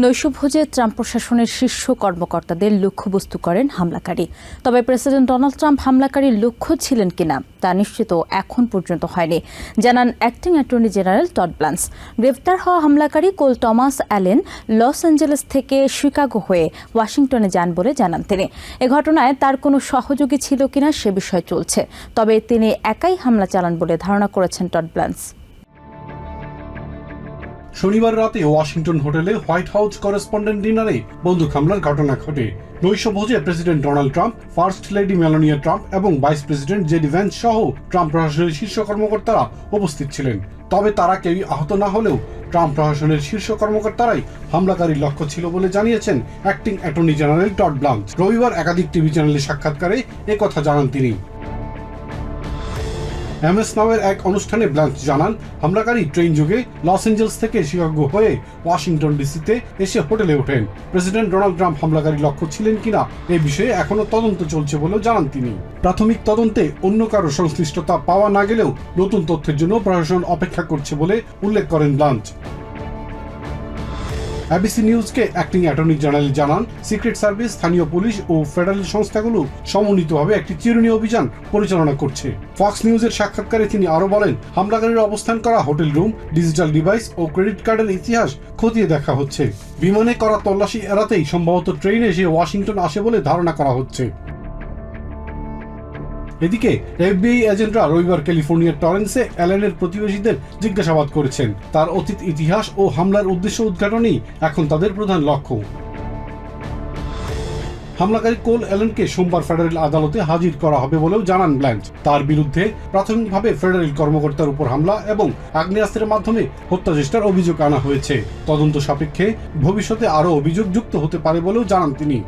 নৈশভোজে ট্রাম্প প্রশাসনের শীর্ষ কর্মকর্তাদের লক্ষ্যবস্তু করেন হামলাকারী। তবে প্রেসিডেন্ট ডোনাল্ড ট্রাম্প হামলাকারীর লক্ষ্য ছিলেন কিনা তা নিশ্চিত এখন পর্যন্ত হয়নি, জানান অ্যাক্টিং অ্যাটর্নি জেনারেল টড ব্ল্যান্স। গ্রেফতার হওয়া হামলাকারী কোল টমাস অ্যালেন লস অ্যাঞ্জেলেস থেকে শিকাগো হয়ে ওয়াশিংটনে যান বলে জানান তিনি। এ ঘটনায় তার কোনো সহযোগী ছিল কিনা সে বিষয় চলছে, তবে তিনি একাই হামলা চালান বলে ধারণা করেছেন টড ব্ল্যান্স। শনিবার রাতে ওয়াশিংটন হোটেলে হোয়াইট হাউস করেসপন্ডেন্ট ডিনারে বন্দুক হামলার ঘটনা ঘটে। নৈশভোজে president Donald Trump, first lady Melania Trump এবং ভাইস প্রেসিডেন্ট জেডি ভ্যান্স সহ ট্রাম্প প্রশাসনের শীর্ষ কর্মকর্তারা উপস্থিত ছিলেন। তবে তারা কেউই আহত না হলেও ট্রাম্প প্রশাসনের শীর্ষ কর্মকর্তারাই হামলাকারীর লক্ষ্য ছিল বলে জানিয়েছেন অ্যাক্টিং অ্যাটর্নি জেনারেল টড ব্ল্যান্স। রবিবার একাধিক টিভি চ্যানেলে সাক্ষাৎকারে একথা জানান তিনি। এমএস নামের এক অনুষ্ঠানে ব্ল্যান্স জানান, হামলাকারী ট্রেন যোগে লস অ্যাঞ্জেলস থেকে শিকাগো হয়ে ওয়াশিংটন ডিসিতে এসে হোটেলে ওঠেন। প্রেসিডেন্ট ডোনাল্ড ট্রাম্প হামলাকারীর লক্ষ্য ছিলেন কিনা এ বিষয়ে এখনো তদন্ত চলছে বলেও জানান তিনি। প্রাথমিক তদন্তে অন্য কারো সংশ্লিষ্টতা পাওয়া না গেলেও নতুন তথ্যের জন্য প্রশাসন অপেক্ষা করছে বলে উল্লেখ করেন ব্ল্যান্স। এবিসি নিউজকে অ্যাক্টিং অ্যাটর্নি জেনারেল জানান, সিক্রেট সার্ভিস, স্থানীয় পুলিশ ও ফেডারেল সংস্থাগুলো সমন্বিতভাবে একটি চিরুনি অভিযান পরিচালনা করছে। ফক্স নিউজের সাক্ষাৎকারে তিনি আরো বলেন, হামলাকারীর অবস্থান করা হোটেল রুম, ডিজিটাল ডিভাইস ও ক্রেডিট কার্ডের ইতিহাস খতিয়ে দেখা হচ্ছে। বিমানে করা তল্লাশি এড়াতেই সম্ভবত ট্রেনে এসে ওয়াশিংটন আসে বলে ধারণা করা হচ্ছে। এদিকে এফবিআই এজেন্টরা রবিবার ক্যালিফোর্নিয়ার টরেন্সে অ্যালেনের প্রতিবেশীদের জিজ্ঞাসাবাদ করেছেন। তার অতীত ইতিহাস ও হামলার উদ্দেশ্য উদ্ঘাটনই এখন তাদের প্রধান লক্ষ্য। হামলাকারী কোল অ্যালেনকে সোমবার ফেডারেল আদালতে হাজির করা হবে বলেও জানান ব্ল্যান্স। তার বিরুদ্ধে প্রাথমিকভাবে ফেডারেল কর্মকর্তার উপর হামলা এবং আগ্নেয়াস্ত্রের মাধ্যমে হত্যাচেষ্টার অভিযোগ আনা হয়েছে। তদন্ত সাপেক্ষে ভবিষ্যতে আরও অভিযোগ যুক্ত হতে পারে বলেও জানান তিনি।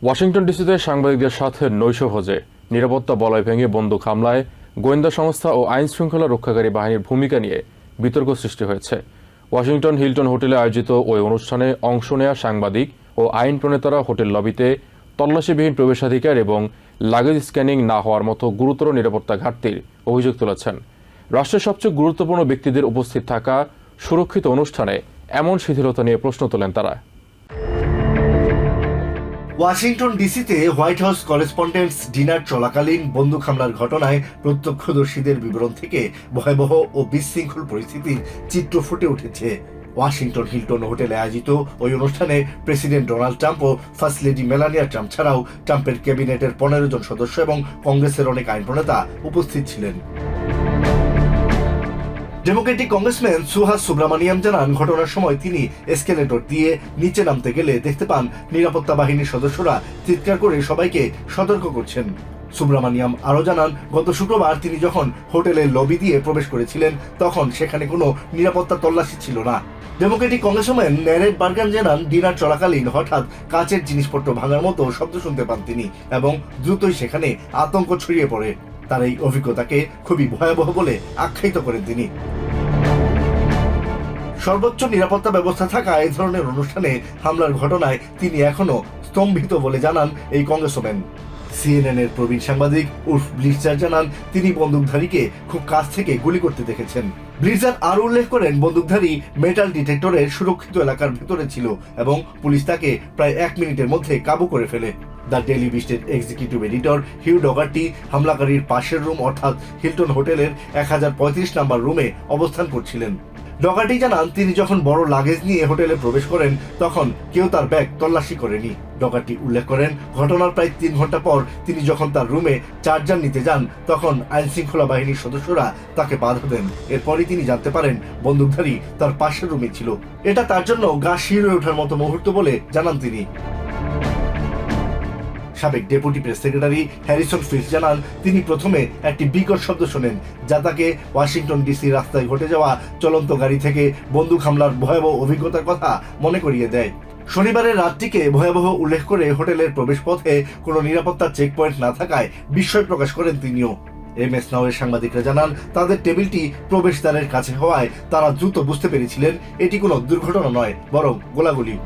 ওয়াশিংটন ডিসিতে সাংবাদিকদের সাথে নৈশভোজে নিরাপত্তা বলয় ভেঙে বন্দুক হামলায় গোয়েন্দা সংস্থা ও আইন শৃঙ্খলা রক্ষাকারী বাহিনীর ভূমিকা নিয়ে বিতর্ক সৃষ্টি হয়েছে। ওয়াশিংটন হিলটন হোটেলে আয়োজিত ওই অনুষ্ঠানে অংশ নেয়া সাংবাদিক ও আইন প্রণেতারা হোটেল লবিতে তল্লাশিবিহীন প্রবেশাধিকার এবং লাগেজ স্ক্যানিং না হওয়ার মতো গুরুতর নিরাপত্তা ঘাটতির অভিযোগ তুলেছেন। রাষ্ট্রের সবচেয়ে গুরুত্বপূর্ণ ব্যক্তিদের উপস্থিত থাকা সুরক্ষিত অনুষ্ঠানে এমন শিথিলতা নিয়ে প্রশ্ন তোলেন তারা। ওয়াশিংটন ডিসিতে হোয়াইট হাউস করেসপন্ডেন্টস ডিনার চলাকালীন বন্দুক হামলার ঘটনায় প্রত্যক্ষদর্শীদের বিবরণ থেকে ভয়াবহ ও বিশৃঙ্খল পরিস্থিতির চিত্র ফুটে উঠেছে। ওয়াশিংটন হিলটন হোটেলে আয়োজিত ওই অনুষ্ঠানে প্রেসিডেন্ট ডোনাল্ড ট্রাম্প ও ফার্স্ট লেডি মেলানিয়া ট্রাম্প ছাড়াও ট্রাম্পের ক্যাবিনেটের 15 জন সদস্য এবং কংগ্রেসের অনেক আইন প্রণেতা উপস্থিত ছিলেন। ডেমোক্রেটিক কংগ্রেসম্যান সুহাস সুব্রামানিয়াম জানান, ঘটনার সময় তিনি এসকেলেটর দিয়ে নিচে নামতে গেলে দেখতে পান নিরাপত্তা বাহিনীর সদস্যরা চিৎকার করে সবাইকে সতর্ক করছেন। সুব্রামানিয়াম আরও জানান, গত শুক্রবার তিনি যখন হোটেলের লবি দিয়ে প্রবেশ করেছিলেন তখন সেখানে কোনো নিরাপত্তা তল্লাশি ছিল না। ডেমোক্রেটিক কংগ্রেসম্যান ন্যারেট বার্গান জানান, ডিনার চলাকালীন হঠাৎ কাচের জিনিসপত্র ভাঙার মতো শব্দ শুনতে পান তিনি এবং দ্রুতই সেখানে আতঙ্ক ছড়িয়ে পড়ে। তার এই অভিজ্ঞতাকে খুবই ভয়াবহ বলে আখ্যায়িত করেন তিনি। সর্বোচ্চ নিরাপত্তা ব্যবস্থা থাকা এই ধরনের অনুষ্ঠানে হামলার ঘটনায় তিনি এখনো স্তম্ভিত বলে জানান এই কংগ্রেসম্যান। সিএনএন এর প্রবীণ সাংবাদিক উলফ ব্লিটজার জানান, তিনি বন্দুকধারীকে খুব কাছ থেকে গুলি করতে দেখেছেন। ব্লিটজার আরও উল্লেখ করেন, বন্দুকধারী মেটাল ডিটেক্টরের সুরক্ষিত এলাকার ভেতরে ছিল এবং পুলিশ তাকে প্রায় 1 মিনিটের মধ্যে কাবু করে ফেলে। দ্য ডেইলি বিস্টের এক্সিকিউটিভ এডিটর হিউ ডগার্টি হামলাকারীর পাশের রুম অর্থাৎ হিলটন হোটেলের 1035 নম্বর রুমে অবস্থান করছিলেন। ডগার্টি জানান, তিনি যখন বড় লাগেজ নিয়ে হোটেলে প্রবেশ করেন তখন কেউ তার ব্যাগ তল্লাশি করেনি। ডগার্টি উল্লেখ করেন, ঘটনার প্রায় 3 ঘন্টা পর তিনি যখন তার রুমে চার্জার নিতে যান তখন আইন শৃঙ্খলা বাহিনীর সদস্যরা তাকে বাধা দেন। এরপরই তিনি জানতে পারেন বন্দুকধারী তার পাশের রুমে ছিল। এটা তার জন্য গা শিউরে ওঠার মতো মুহূর্ত বলে জানান তিনি। সাবেক deputy press secretary Harrison fields জানান, তিনি প্রথমে একটি বিকট শব্দ শোনেন যা তাকে ওয়াশিংটন ডিসি রাস্তায় ঘটে যাওয়া চলন্ত গাড়ি থেকে বন্দুক হামলার ভয়াবহ অভিজ্ঞতার কথা মনে করিয়ে দেয়। শনিবারের রাতটিকে ভয়াবহ উল্লেখ করে হোটেলের প্রবেশ পথে কোনো নিরাপত্তা চেকপয়েন্ট না থাকায় বিস্ময় প্রকাশ করেন তিনিও। এমএস নাওয়ের সাংবাদিকরা জানান, তাদের টেবিলটি প্রবেশদ্বারের কাছে হওয়ায় তারা দ্রুত বুঝতে পেরেছিলেন এটি কোনো দুর্ঘটনা নয়, বরং গোলাগুলি।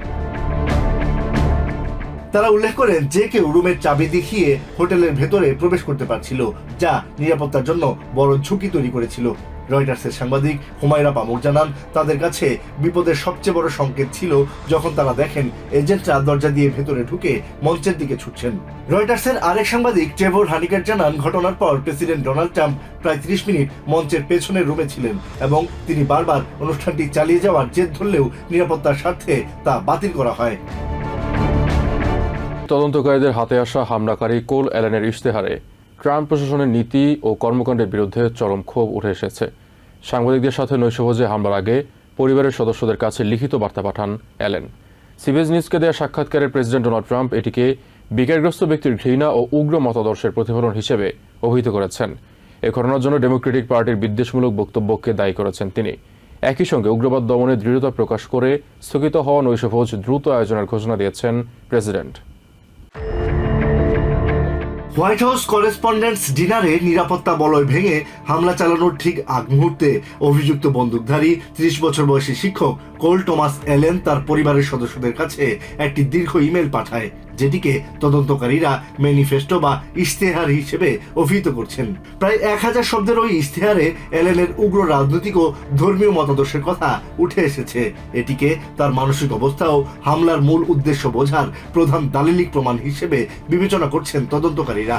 তারা উল্লেখ করেন, যে কেউ রুমের চাবি দেখিয়ে হোটেলের ভেতরে প্রবেশ করতে পারছিল, যা নিরাপত্তার জন্য বড় ঝুঁকি তৈরি করেছিল। রয়টার্সের সাংবাদিক হুমায়রা পামুক জানান, তাদের কাছে বিপদের সবচেয়ে বড় সংকেত ছিল যখন তারা দেখেন এজেন্টরা দরজা দিয়ে ভেতরে ঢুকে মঞ্চের দিকে ছুটছেন। রয়টার্সের আরেক সাংবাদিক ট্রেভর হানিকার জানান, ঘটনার পর প্রেসিডেন্ট ডোনাল্ড ট্রাম্প প্রায় 30 মিনিট মঞ্চের পেছনের রুমে ছিলেন এবং তিনি বারবার অনুষ্ঠানটি চালিয়ে যাওয়ার জেদ ধরলেও নিরাপত্তার স্বার্থে তা বাতিল করা হয়। তদন্তকারীদের হাতে আসা হামলাকারী কোল অ্যালেনের ইশতেহারে ট্রাম্প প্রশাসনের নীতি ও কর্মকাণ্ডের বিরুদ্ধে চরম ক্ষোভ উঠে এসেছে। সাংবাদিকদের সাথে নৈশভোজে হামলার আগে পরিবারের সদস্যদের কাছে লিখিত বার্তা পাঠান অ্যালেন। সিবিএস নিউজকে দেওয়া সাক্ষাৎকারে প্রেসিডেন্ট ডোনাল্ড ট্রাম্প এটিকে বিকারগ্রস্ত ব্যক্তির ঘৃণা ও উগ্র মতাদর্শের প্রতিফলন হিসেবে অভিহিত করেছেন। এ ঘটনার জন্য ডেমোক্রেটিক পার্টির বিদ্বেষমূলক বক্তব্যকে দায়ী করেছেন তিনি। একই সঙ্গে উগ্রবাদ দমনে দৃঢ়তা প্রকাশ করে স্থগিত হওয়া নৈশভোজ দ্রুত আয়োজনের ঘোষণা দিয়েছেন প্রেসিডেন্ট। হোয়াইট হাউস করেসপন্ডেন্টস ডিনারে নিরাপত্তা বলয় ভেঙে হামলা চালানোর ঠিক আগ মুহূর্তে অভিযুক্ত বন্দুকধারী 30 বছর বয়সী শিক্ষক কোল টমাস অ্যালেন তার পরিবারের সদস্যদের কাছে একটি দীর্ঘ ইমেল পাঠায়, যেটিকে তদন্তকারীরা ম্যানিফেস্টো বা ইশতেহার হিসেবে অভিহিত করছেন। প্রায় 1000 শব্দের ওই ইশতেহারে অ্যালেনের উগ্র রাজনৈতিক ও ধর্মীয় মতাদর্শের কথা উঠে এসেছে। এটিকে তার মানসিক অবস্থা ও হামলার মূল উদ্দেশ্য বোঝার প্রধান দালিলিক প্রমাণ হিসেবে বিবেচনা করছেন তদন্তকারীরা।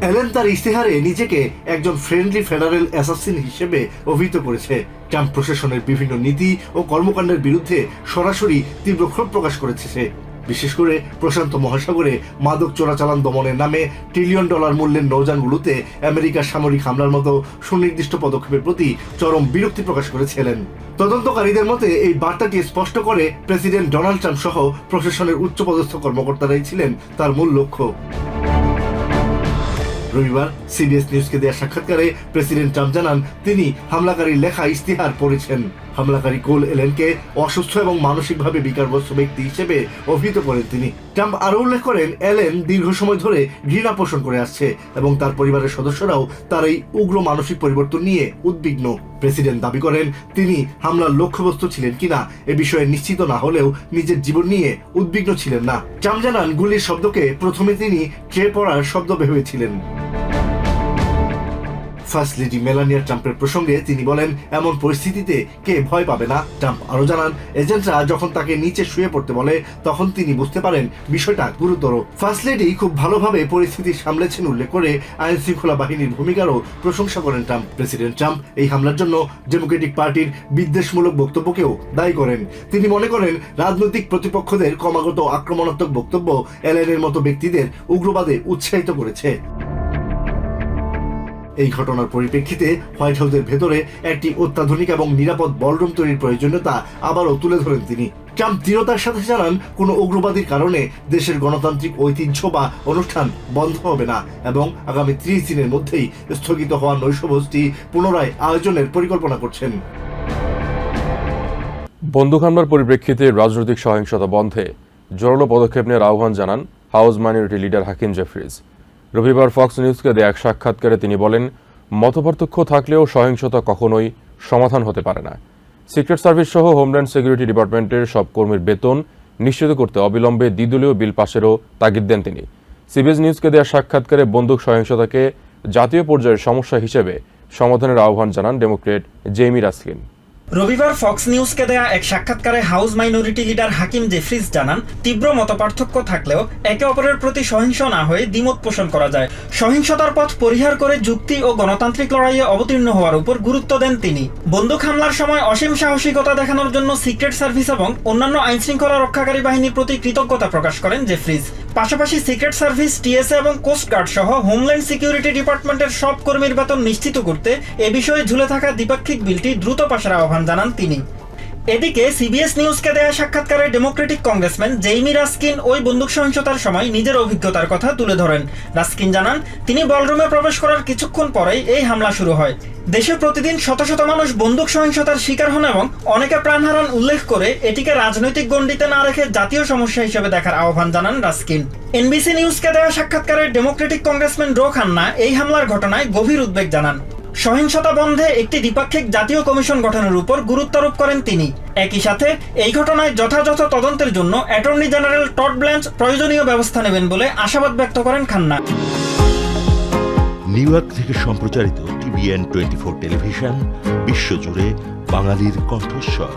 অ্যালেন তার ইশতেহারে নিজেকে একজন ফ্রেন্ডলি ফেডারেল অ্যাসাসিন হিসেবে অভিহিত করেছে। ট্রাম্প প্রশাসনের বিভিন্ন নীতি ও কর্মকাণ্ডের বিরুদ্ধে সরাসরি তীব্র ক্ষোভ প্রকাশ করেছে সে। বিশেষ করে প্রশান্ত মহাসাগরে মাদক চোরাচালান দমনের নামে $1 ট্রিলিয়ন মূল্যের নৌযানগুলোতে আমেরিকার সামরিক হামলার মতো সুনির্দিষ্ট পদক্ষেপের প্রতি চরম বিরক্তি প্রকাশ করেছিলেন। তদন্তকারীদের মতে এই বার্তাটি স্পষ্ট করে প্রেসিডেন্ট ডোনাল্ড ট্রাম্প সহ প্রশাসনের উচ্চপদস্থ কর্মকর্তারাই ছিলেন তার মূল লক্ষ্য। রবিবার সিবিএস নিউজকে দেওয়া সাক্ষাৎকারে প্রেসিডেন্ট ট্রাম্প জানান, তিনি হামলাকারীর লেখা ইশতেহার পড়েছেন। হামলাকারী কোল অ্যালেনকে অসুস্থ এবং মানসিকভাবে বিকারগ্রস্ত ব্যক্তি হিসেবে অভিহিত করেন তিনি। ট্রাম্প আরও উল্লেখ করেন, অ্যালেন দীর্ঘ সময় ধরে ঘৃণা পোষণ করে আসছে এবং তার পরিবারের সদস্যরাও তার এই উগ্র মানসিক পরিবর্তন নিয়ে উদ্বিগ্ন। প্রেসিডেন্ট দাবি করেন, তিনি হামলার লক্ষ্যবস্তু ছিলেন কিনা এ বিষয়ে নিশ্চিত না হলেও নিজের জীবন নিয়ে উদ্বিগ্ন ছিলেন না। ট্রাম্প জানান, গুলির শব্দকে প্রথমে তিনি ট্রে পড়ার শব্দ ভেবেছিলেন। ফার্স্ট লেডি মেলানিয়া ট্রাম্পের প্রসঙ্গে তিনি বলেন, এমন পরিস্থিতিতে কে ভয় পাবে না। ট্রাম্প আরো জানান, এজেন্টরা যখন তাকে নিচে শুয়ে পড়তে বলে তখন তিনি বুঝতে পারেন বিষয়টা গুরুতর। ফার্স্ট লেডি খুব ভালোভাবে পরিস্থিতি সামলেছেন উল্লেখ করে আইন শৃঙ্খলা বাহিনীর ভূমিকারও প্রশংসা করেন ট্রাম্প। প্রেসিডেন্ট ট্রাম্প এই হামলার জন্য ডেমোক্রেটিক পার্টির বিদ্বেষমূলক বক্তব্যকেও দায়ী করেন। তিনি মনে করেন, রাজনৈতিক প্রতিপক্ষদের ক্রমাগত আক্রমণাত্মক বক্তব্য অ্যালেনের মতো ব্যক্তিদের উগ্রবাদে উৎসাহিত করেছে। এই ঘটনার পরিপ্রেক্ষিতে হোয়াইট হাউসের ভেতরে একটি অত্যাধুনিক এবং নিরাপদ বলরুম তৈরির প্রয়োজনীয়তা আবারও তুলে ধরেন তিনি। ট্রাম্প দৃঢ়তার সাথে জানান, কোনো উগ্রবাদীর কারণে দেশের গণতান্ত্রিক ঐতিহ্য বা অনুষ্ঠান বন্ধ হবে না এবং আগামী 30 দিনের মধ্যেই স্থগিত হওয়া নৈশভোজটি পুনরায় আয়োজনের পরিকল্পনা করছেন। বন্দুক হামলার পরিপ্রেক্ষিতে রাজনৈতিক সহিংসতা বন্ধে জোরালো পদক্ষেপ নেওয়ার আহ্বান জানান হাউস মাইনরিটি লিডার হাকিম জেফ্রিজ। রবিবার ফক্স নিউজকে দেয়া এক সাক্ষাৎকারে তিনি বলেন, মতপার্থক্য থাকলেও সহিংসতা কখনোই সমাধান হতে পারে না। সিক্রেট সার্ভিস সহ হোমল্যান্ড সিকিউরিটি ডিপার্টমেন্টের সব কর্মীর বেতন নিশ্চিত করতে অবিলম্বে দ্বিদলীয় বিল পাশেরও তাগিদ দেন তিনি। সিবিএস নিউজকে দেয়া সাক্ষাৎকারে বন্দুক সহিংসতাকে জাতীয় পর্যায়ের সমস্যা হিসেবে সমাধানের আহ্বান জানান ডেমোক্রেট জেমি রাস্কিন। রবিবার ফক্স নিউজকে দেয়া এক সাক্ষাৎকারে হাউস মাইনরিটি লিডার হাকিম জেফ্রিজ জানান, তীব্র মতপার্থক্য থাকলেও একে অপরের প্রতি সহিংস না হয়ে দ্বিমত পোষণ করা যায়। সহিংসতার পথ পরিহার করে যুক্তি ও গণতান্ত্রিক লড়াইয়ে অবতীর্ণ হওয়ার উপর গুরুত্ব দেন তিনি। বন্দুক হামলার সময় অসীম সাহসিকতা দেখানোর জন্য সিক্রেট সার্ভিস এবং অন্যান্য আইনশৃঙ্খলা রক্ষাকারী বাহিনীর প্রতি কৃতজ্ঞতা প্রকাশ করেন জেফ্রিজ। পাশাপাশি সিক্রেট সার্ভিস, টিএসএ এবং কোস্ট গার্ড সহ হোমল্যান্ড সিকিউরিটি ডিপার্টমেন্টের সব কর্মীর বেতন নিশ্চিত করতে এ বিষয়ে ঝুলে থাকা দ্বিপাক্ষিক বিলটি দ্রুত পাশের আহ্বান জানান তিনি। এদিকে সিবিএস নিউজকে দেয়া সাক্ষাৎকারে ডেমোক্রেটিক কংগ্রেসম্যান জেইমি রাস্কিন ওই বন্দুক সহিংসতার সময় নিজের অভিজ্ঞতার কথা তুলে ধরেন। রাস্কিন জানান, তিনি বলরুমে প্রবেশ করার কিছুক্ষণ পরেই এই হামলা শুরু হয়। দেশে প্রতিদিন শত শত মানুষ বন্দুক সহিংসতার শিকার হন এবং অনেকে প্রাণ হারান উল্লেখ করে এটিকে রাজনৈতিক গণ্ডিতে না রেখে জাতীয় সমস্যা হিসেবে দেখার আহ্বান জানান রাস্কিন। এনবিসি নিউজকে দেয়া সাক্ষাৎকারে ডেমোক্রেটিক কংগ্রেসম্যান রো খান্না এই হামলার ঘটনায় গভীর উদ্বেগ জানান। সহিংসতা বন্ধে একটি দ্বিপাক্ষিক জাতীয় কমিশন গঠনের উপর গুরুত্বারোপ করেন তিনি। একই সাথে এই ঘটনায় যথাযথ তদন্তের জন্য অ্যাটর্নি জেনারেল টড ব্ল্যাঞ্চ প্রয়োজনীয় ব্যবস্থা নেবেন বলে আশাবাদ ব্যক্ত করেন খান্না। নিউ ইয়র্ক থেকে সম্প্রচারিত TVN 24 টেলিভিশন বিশ্বজুড়ে বাঙালির কণ্ঠস্বর।